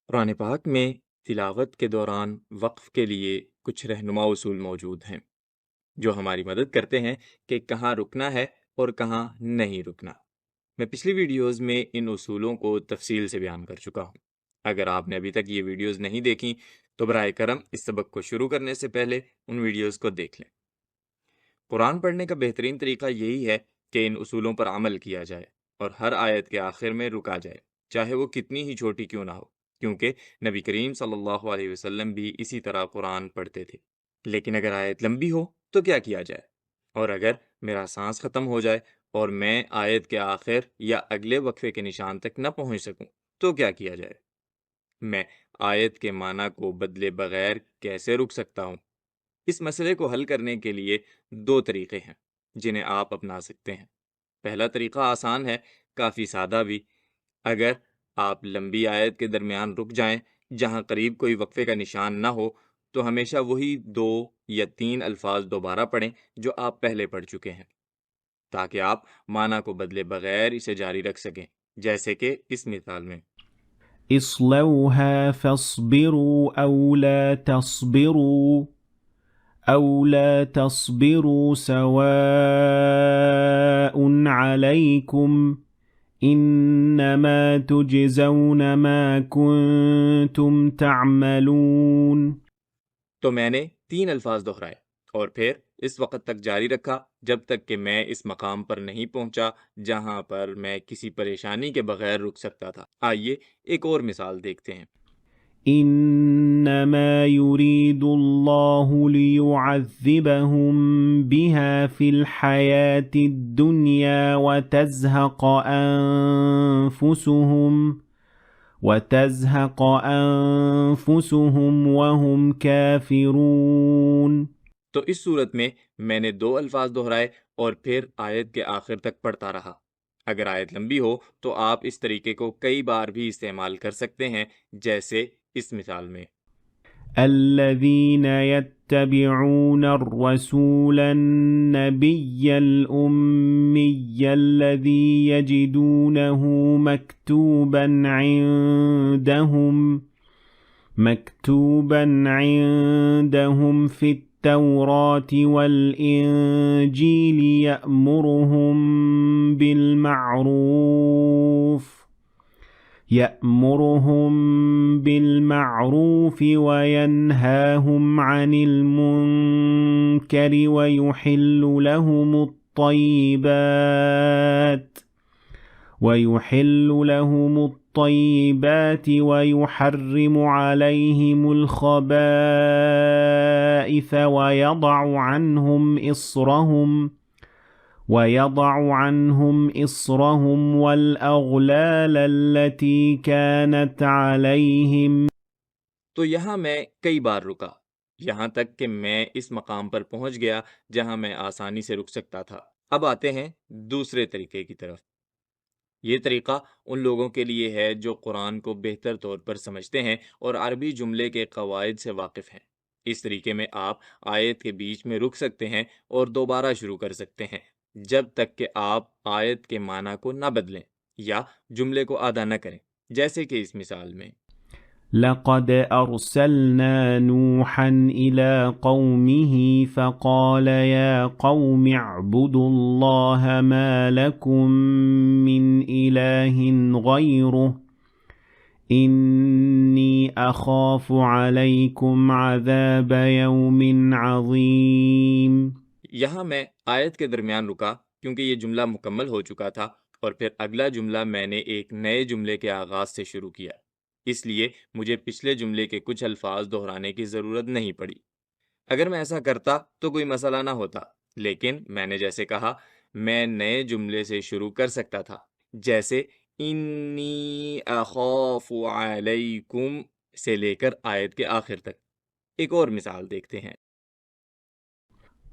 قرآن پاک میں تلاوت کے دوران وقف کے لیے کچھ رہنما اصول موجود ہیں جو ہماری مدد کرتے ہیں کہ کہاں رکنا ہے اور کہاں نہیں رکنا۔ میں پچھلی ویڈیوز میں ان اصولوں کو تفصیل سے بیان کر چکا ہوں۔ اگر آپ نے ابھی تک یہ ویڈیوز نہیں دیکھیں تو براہ کرم اس سبق کو شروع کرنے سے پہلے ان ویڈیوز کو دیکھ لیں۔ قرآن پڑھنے کا بہترین طریقہ یہی ہے کہ ان اصولوں پر عمل کیا جائے اور ہر آیت کے آخر میں رکا جائے، چاہے وہ کتنی ہی چھوٹی کیوں نہ ہو، کیونکہ نبی کریم صلی اللہ علیہ وسلم بھی اسی طرح قرآن پڑھتے تھے۔ لیکن اگر آیت لمبی ہو تو کیا کیا جائے؟ اور اگر میرا سانس ختم ہو جائے اور میں آیت کے آخر یا اگلے وقفے کے نشان تک نہ پہنچ سکوں تو کیا کیا جائے؟ میں آیت کے معنی کو بدلے بغیر کیسے رک سکتا ہوں؟ اس مسئلے کو حل کرنے کے لیے دو طریقے ہیں جنہیں آپ اپنا سکتے ہیں۔ پہلا طریقہ آسان ہے، کافی سادہ بھی۔ اگر آپ لمبی آیت کے درمیان رک جائیں جہاں قریب کوئی وقفے کا نشان نہ ہو تو ہمیشہ وہی 2 یا 3 الفاظ دوبارہ پڑھیں جو آپ پہلے پڑھ چکے ہیں، تاکہ آپ معنی کو بدلے بغیر اسے جاری رکھ سکیں، جیسے کہ اس مثال میں اصلوها فاصبروا أو لا تصبروا سواء عليكم إنما تجزون ما كنتم تعملون۔ تو میں نے 3 الفاظ دہرائے اور پھر اس وقت تک جاری رکھا جب تک کہ میں اس مقام پر نہیں پہنچا جہاں پر میں کسی پریشانی کے بغیر رک سکتا تھا۔ آئیے ایک اور مثال دیکھتے ہیں۔ إنما يريد الله ليعذبهم بها في الحياة الدنيا وتزهق أنفسهم وهم كافرون۔ تو اس صورت میں نے 2 الفاظ دہرائے اور پھر آیت کے آخر تک پڑھتا رہا۔ اگر آیت لمبی ہو تو آپ اس طریقے کو کئی بار بھی استعمال کر سکتے ہیں، جیسے اس مثال میں الذين يتبعون الرسول النبي الأمي الذي يجدونه مكتوبا عندهم في التوراة والإنجيل يأمرهم بالمعروف وينهاهم عن المنكر ويحل لهم الطيبات ويحرم عليهم الخبائث ويضع عنهم إصرهم والأغلال التي كانت عليهم۔ تو یہاں میں کئی بار رکا، یہاں تک کہ میں اس مقام پر پہنچ گیا جہاں میں آسانی سے رک سکتا تھا۔ اب آتے ہیں دوسرے طریقے کی طرف۔ یہ طریقہ ان لوگوں کے لیے ہے جو قرآن کو بہتر طور پر سمجھتے ہیں اور عربی جملے کے قواعد سے واقف ہیں۔ اس طریقے میں آپ آیت کے بیچ میں رک سکتے ہیں اور دوبارہ شروع کر سکتے ہیں جب تک کہ آپ آیت کے معنی کو نہ بدلیں یا جملے کو آدھا نہ کریں، جیسے کہ اس مثال میں لقد أرسلنا نوحا إلى قومه فقال يا قوم اعبدوا الله ما لكم من إله غيره إني أخاف عليكم عذاب يوم عظيم۔ یہاں میں آیت کے درمیان رکا کیونکہ یہ جملہ مکمل ہو چکا تھا اور پھر اگلا جملہ میں نے ایک نئے جملے کے آغاز سے شروع کیا، اس لیے مجھے پچھلے جملے کے کچھ الفاظ دہرانے کی ضرورت نہیں پڑی۔ اگر میں ایسا کرتا تو کوئی مسئلہ نہ ہوتا، لیکن میں نے جیسے کہا میں نئے جملے سے شروع کر سکتا تھا، جیسے انی اخاف علیکم سے لے کر آیت کے آخر تک۔ ایک اور مثال دیکھتے ہیں۔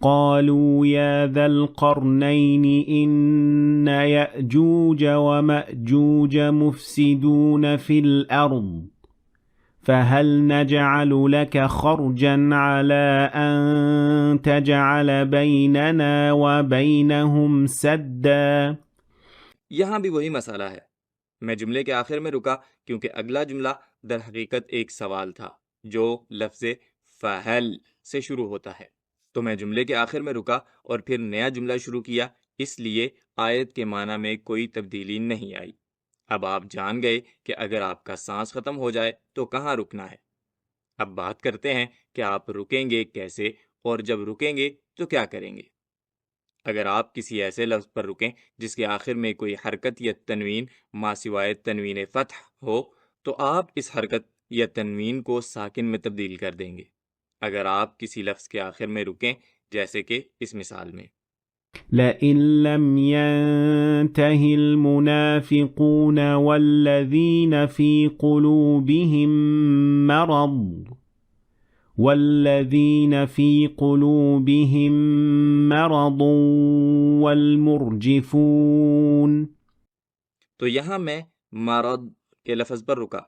قالوا يا ذا القرنين إن يأجوج ومأجوج مفسدون في الأرض فهل نجعل لك خرجا على أن تجعل بيننا وبينهم سدا۔ یہاں بھی وہی مسئلہ ہے، میں جملے کے آخر میں رکا کیونکہ اگلا جملہ در حقیقت ایک سوال تھا جو لفظ فہل سے شروع ہوتا ہے، تو میں جملے کے آخر میں رکا اور پھر نیا جملہ شروع کیا، اس لیے آیت کے معنی میں کوئی تبدیلی نہیں آئی۔ اب آپ جان گئے کہ اگر آپ کا سانس ختم ہو جائے تو کہاں رکنا ہے۔ اب بات کرتے ہیں کہ آپ رکیں گے کیسے اور جب رکیں گے تو کیا کریں گے۔ اگر آپ کسی ایسے لفظ پر رکیں جس کے آخر میں کوئی حرکت یا تنوین ما سوائے تنوین فتح ہو تو آپ اس حرکت یا تنوین کو ساکن میں تبدیل کر دیں گے۔ اگر آپ کسی لفظ کے آخر میں رکیں جیسے کہ اس مثال میں لئن لم ينته المنافقون والذين في قلوبهم مرض والمرجفون، تو یہاں میں مرض کے لفظ پر رکا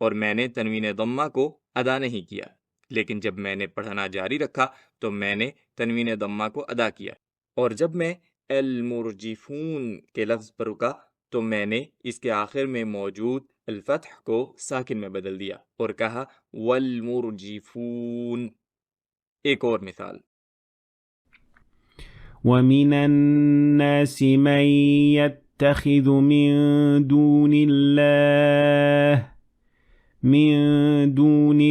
اور میں نے تنوین ضمہ کو ادا نہیں کیا، لیکن جب میں نے پڑھنا جاری رکھا تو میں نے تنوین ضمہ کو ادا کیا، اور جب میں المرجفون کے لفظ پر رکا تو میں نے اس کے آخر میں موجود الفتح کو ساکن میں بدل دیا اور کہا والمرجفون۔ ایک اور مثال وَمِنَ النَّاسِ مَن يَتَّخِذُ مِن دُونِ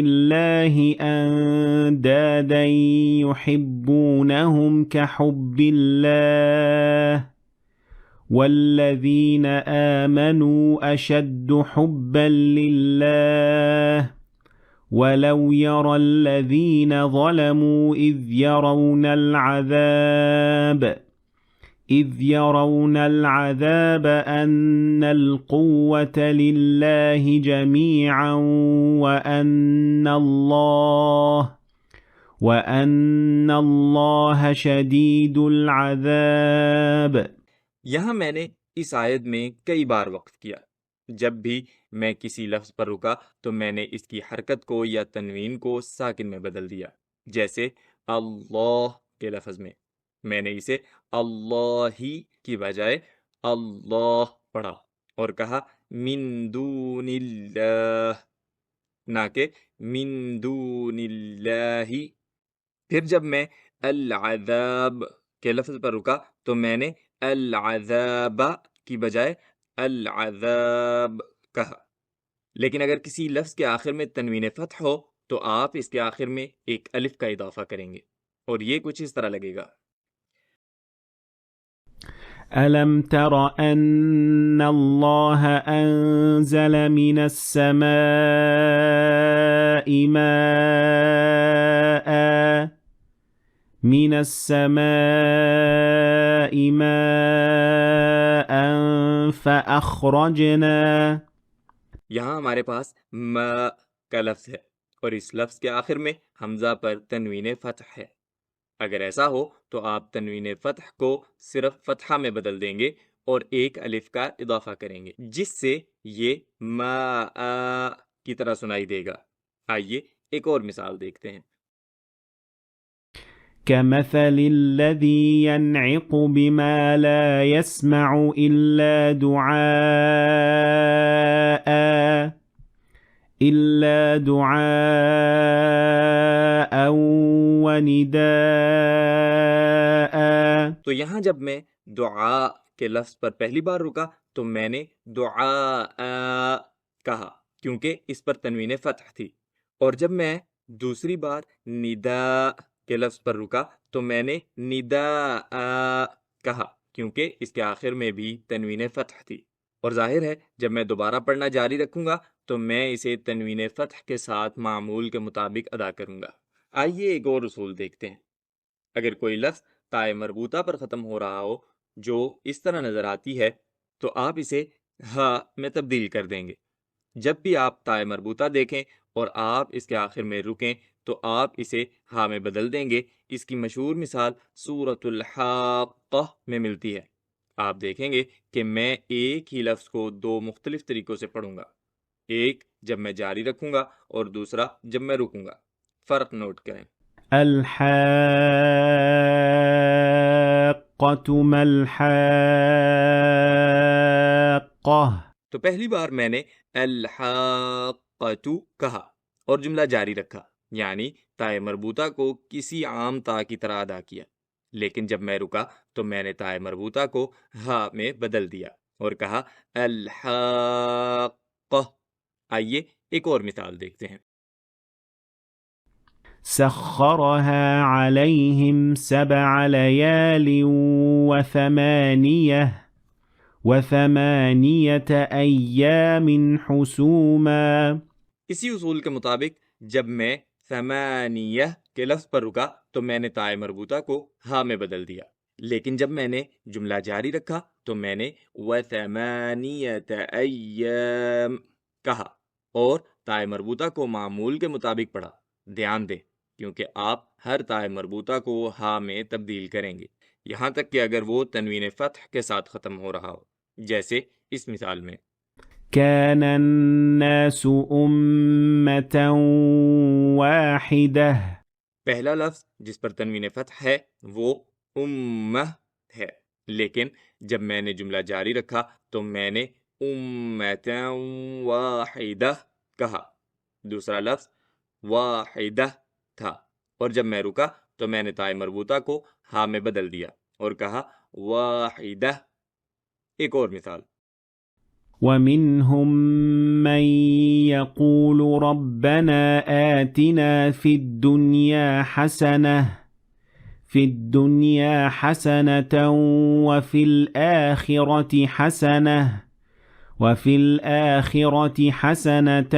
اللَّهِ أَندَادًا يُحِبُّونَهُمْ كَحُبِّ اللَّهِ وَالَّذِينَ آمَنُوا أَشَدُّ حُبًّا لِلَّهِ وَلَوْ يَرَى الَّذِينَ ظَلَمُوا إِذْ يَرَوْنَ الْعَذَابَ أَنَّ الْقُوَّةَ لِلَّهِ جَمِيعًا وَأَنَّ اللَّهَ شَدِيدُ الْعَذَابِ۔ یہاں میں نے اس آیت میں کئی بار وقف کیا۔ جب بھی میں کسی لفظ پر رکا تو میں نے اس کی حرکت کو یا تنوین کو ساکن میں بدل دیا، جیسے اللہ کے لفظ میں نے اسے اللہ ہی کی بجائے اللہ پڑھا اور کہا من دون اللہ نہ کہ من دون اللہ۔ پھر جب میں العذاب کے لفظ پر رکا تو میں نے العذاب کی بجائے العذاب کہا۔ لیکن اگر کسی لفظ کے آخر میں تنوین فتح ہو تو آپ اس کے آخر میں ایک الف کا اضافہ کریں گے اور یہ کچھ اس طرح لگے گا أَلَمْ تَرَ أَنَّ اللَّهَ أَنزَلَ مِنَ السَّمَاءِ مَاءً فَأَخْرَجْنَا۔ یہاں ہمارے پاس ما کا لفظ ہے اور اس لفظ کے آخر میں حمزہ پر تنوین فتح ہے۔ اگر ایسا ہو تو آپ تنوین فتح کو صرف فتحہ میں بدل دیں گے اور ایک الف کا اضافہ کریں گے جس سے یہ ما کی طرح سنائی دے گا۔ آئیے ایک اور مثال دیکھتے ہیں۔ كَمَثَلِ الَّذِي يَنْعِقُ بِمَا لَا يَسْمَعُ إِلَّا دُعَاءً وَنِدَاءً۔ تو یہاں جب میں دعا کے لفظ پر پہلی بار رکا تو میں نے دعا کہا کیونکہ اس پر تنوین فتح تھی، اور جب میں دوسری بار ندا کے لفظ پر رکا تو میں نے ندا کہا کیونکہ اس کے آخر میں بھی تنوین فتح تھی، اور ظاہر ہے جب میں دوبارہ پڑھنا جاری رکھوں گا تو میں اسے تنوین فتح کے ساتھ معمول کے مطابق ادا کروں گا۔ آئیے ایک اور اصول دیکھتے ہیں۔ اگر کوئی لفظ تائے مربوطہ پر ختم ہو رہا ہو جو اس طرح نظر آتی ہے تو آپ اسے ہا میں تبدیل کر دیں گے۔ جب بھی آپ تائے مربوطہ دیکھیں اور آپ اس کے آخر میں رکیں تو آپ اسے ہا میں بدل دیں گے۔ اس کی مشہور مثال سورۃ الحاقہ میں ملتی ہے۔ آپ دیکھیں گے کہ میں ایک ہی لفظ کو دو مختلف طریقوں سے پڑھوں گا، ایک جب میں جاری رکھوں گا اور دوسرا جب میں رکوں گا۔ فرق نوٹ کریں۔ الحاقة ما الحاقة۔ تو تو پہلی بار میں نے الحاقۃ کہا اور جملہ جاری رکھا، یعنی تائے مربوطہ کو کسی عام تا کی طرح ادا کیا، لیکن جب میں رکا تو میں نے تائے مربوطہ کو ہا میں بدل دیا اور کہا الحاقہ۔ آئیے ایک اور مثال دیکھتے ہیں۔ سخرها عليهم 7 ليال وثمانية أيام حسوما۔ اسی اصول کے مطابق جب میں ثمانیہ کے لفظ پر رکا تو میں نے تائے مربوطہ کو ہا میں بدل دیا، لیکن جب میں نے جملہ جاری رکھا تو میں نے وثمانیة ایام کہا اور تائے مربوطہ کو معمول کے مطابق پڑھا۔ دھیان دیں کیونکہ آپ ہر تائے مربوطہ کو ہا میں تبدیل کریں گے، یہاں تک کہ اگر وہ تنوین فتح کے ساتھ ختم ہو رہا ہو، جیسے اس مثال میں كان الناس أمة واحدة۔ پہلا لفظ جس پر تنوین فتح ہے وہ امہ ہے، لیکن جب میں نے جملہ جاری رکھا تو میں نے امتا واحدہ کہا۔ دوسرا لفظ واحدہ تھا، اور جب میں رکا تو میں نے تائے مربوطہ کو ہا میں بدل دیا اور کہا واحدہ۔ ایک اور مثال، ومنهم من يقول ربنا آتنا في الدنيا حسنة وفي الآخرة حسنة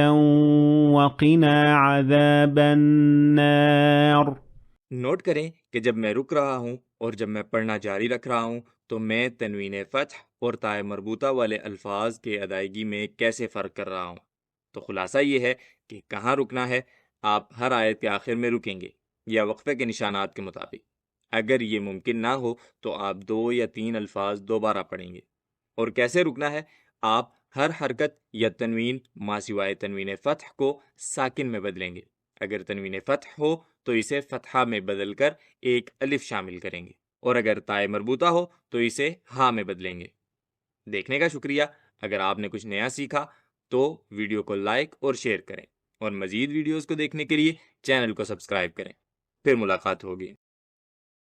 وقنا عذاب النار۔ نوٹ کریں کہ جب میں رک رہا ہوں اور جب میں پڑھنا جاری رکھ رہا ہوں تو میں تنوین فتح اور تائے مربوطہ والے الفاظ کے ادائیگی میں کیسے فرق کر رہا ہوں۔ تو خلاصہ یہ ہے کہ کہاں رکنا ہے، آپ ہر آیت کے آخر میں رکیں گے یا وقفے کے نشانات کے مطابق۔ اگر یہ ممکن نہ ہو تو آپ 2 یا 3 الفاظ دوبارہ پڑھیں گے۔ اور کیسے رکنا ہے، آپ ہر حرکت یا تنوین ما سوائے تنوین فتح کو ساکن میں بدلیں گے۔ اگر تنوین فتح ہو تو اسے فتحہ میں بدل کر ایک الف شامل کریں گے، اور اگر تائے مربوطہ ہو تو اسے ہا میں بدلیں گے۔ دیکھنے کا شکریہ۔ اگر آپ نے کچھ نیا سیکھا تو ویڈیو کو لائک اور شیئر کریں، اور مزید ویڈیوز کو دیکھنے کے لیے چینل کو سبسکرائب کریں۔ پھر ملاقات ہوگی۔